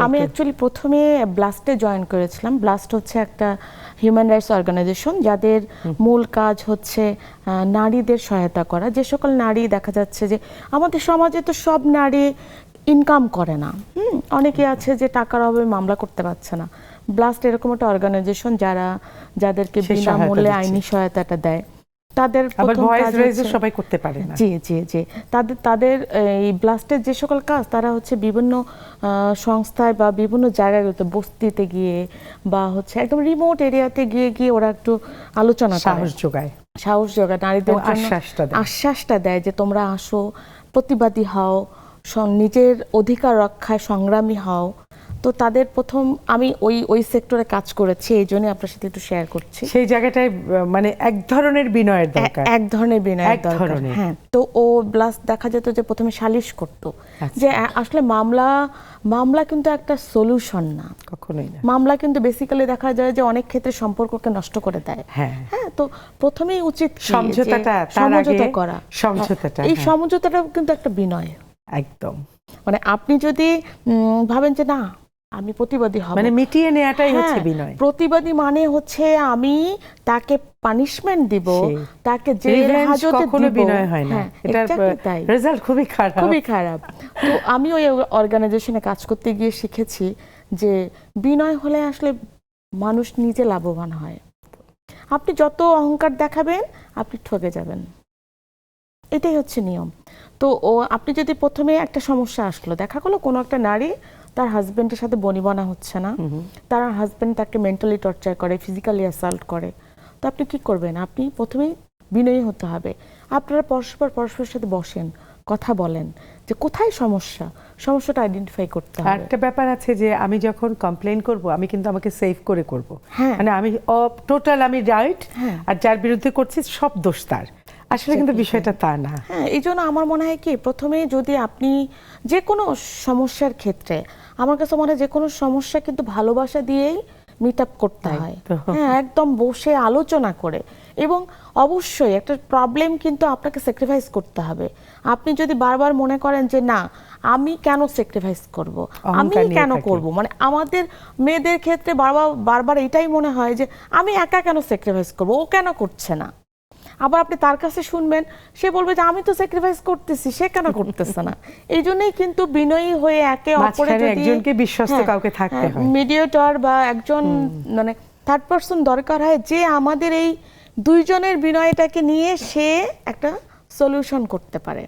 আমি অ্যাকচুয়ালি প্রথমে ব্লাস্টে জয়েন করেছিলাম। ব্লাস্ট হচ্ছে একটা হিউম্যান রাইটস অর্গানাইজেশন যাদের মূল কাজ হচ্ছে নারীদের সহায়তা করা। যে সকল নারী দেখা যাচ্ছে যে আমাদের সমাজে তো সব নারী ইনকাম করে না, অনেকে আছে যে টাকার অভাবে মামলা করতে পারছে না। ব্লাস্ট এরকম একটা অর্গানাইজেশন যাদেরকে বিনামূল্যে আইনি সহায়তাটা দেয়। তাদের সবাই করতে পারে না। জি জি জি তাদের এই ব্লাস্টের যে সকল কাজ তারা হচ্ছে বিভিন্ন সংস্থায় বা বিভিন্ন জায়গাগুলোতে বস্তিতে গিয়ে বা হচ্ছে একদম রিমোট এরিয়াতে গিয়ে ওরা একটু আলোচনা সাহস যোগায় নারীদের আশ্বাসটা দেয় যে তোমরা আসো, প্রতিবাদী হও, নিজের অধিকার রক্ষায় সংগ্রামী হও। তো তাদের প্রথম আমি ওই সেক্টরে কাজ করেছি, এই জন্য আপনার সাথে একটু শেয়ার করছি। সেই জায়গাটায় মানে এক ধরনের বিনয়ের দরকার, এক ধরনের বিনয়ের দরকার। হ্যাঁ, তো ও ব্লাস দেখা যেত যে প্রথমে সালিশ করতো যে আসলে মামলা কিন্তু একটা সলিউশন না, কখনোই না। মামলা কিন্তু বেসিক্যালি দেখা যায় যে অনেক ক্ষেত্রে সম্পর্ককে নষ্ট করে দেয়। হ্যাঁ, তো প্রথমেই উচিত সমঝোতা করা। এই সমঝোতাটা কিন্তু একটা বিনয়। একদম, মানে আপনি যদি ভাবেন যে না আমি প্রতিবাদী হব, মানে মিটিয়ে নেওয়াটাই হচ্ছে বিনয়। প্রতিবাদী মানে হচ্ছে আমি তাকে পানিশমেন্ট দিব, তাকে জেল হাজতে দিব। বিনয় হয় না, এটার রেজাল্ট খুবই খারাপ। তো আমি ওই অর্গানাইজেশনে কাজ করতে গিয়ে শিখেছি যে বিনয় হলে আসলে মানুষ নিজে লাভবান হয়। আপনি যত অহংকার দেখাবেন আপনি ঠকে যাবেন, এটাই হচ্ছে নিয়ম। তো আপনি যদি প্রথমে একটা সমস্যা আসলো, দেখা গেলো কোনো একটা নারী তার হাজবেন্ডের সাথে বনিবনা হচ্ছে না, তার হাজবেন্ড তাকে মেন্টালি টর্চার করে, ফিজিক্যালি অ্যাসাল্ট করে, তো আপনি কি করবেন? আপনি প্রথমেই বিনয়ী হতে হবে। আপনারা পরস্পরের সাথে বসেন, কথা বলেন যে কোথায় সমস্যাটা আইডেন্টিফাই করতে হবে। একটা ব্যাপার আছে যে আমি যখন কমপ্লেইন করব আমি কিন্তু আমাকে সেভ করে করব, মানে আমি টোটাল আমি রাইট, আর যার বিরুদ্ধে করছি সব দোষ তার। আসলে কিন্তু বিষয়টা তা না। হ্যাঁ, এই জন্য আমার মনে হয় কি প্রথমে যদি আপনি যে কোনো সমস্যার ক্ষেত্রে, আমার কাছে মনে হয় যে কোনো সমস্যা কিন্তু ভালোবাসা দিয়েই মিট আপ করতে হয়। হ্যাঁ, একদম বসে আলোচনা করে। এবং অবশ্যই একটা প্রবলেম কিন্তু আপনাকে স্যাক্রিফাইস করতে হবে। আপনি যদি বারবার মনে করেন যে না আমি কেন স্যাক্রিফাইস করব, আমি কেন করব, মানে আমাদের মেয়েদের ক্ষেত্রে বারবার এটাই মনে হয় যে আমি একা কেন স্যাক্রিফাইস করব, ও কেন করছে না। আবার আপনি তার কাছে শুনবেন, সে বলবে যে আমি তো স্যাক্রিফাইস করতেছি, সে কেন করতেছে না। এই জন্যই কিন্তু বিনয়ী হয়ে একে অপরের একজনকে বিশ্বস্ত কাউকে থাকতে হয়, মিডিয়েটর বা একজন মানে থার্ড পারসন দরকার হয় যে আমাদের এই দুইজনের বিনয়টাকে নিয়ে সে একটা সলিউশন করতে পারে।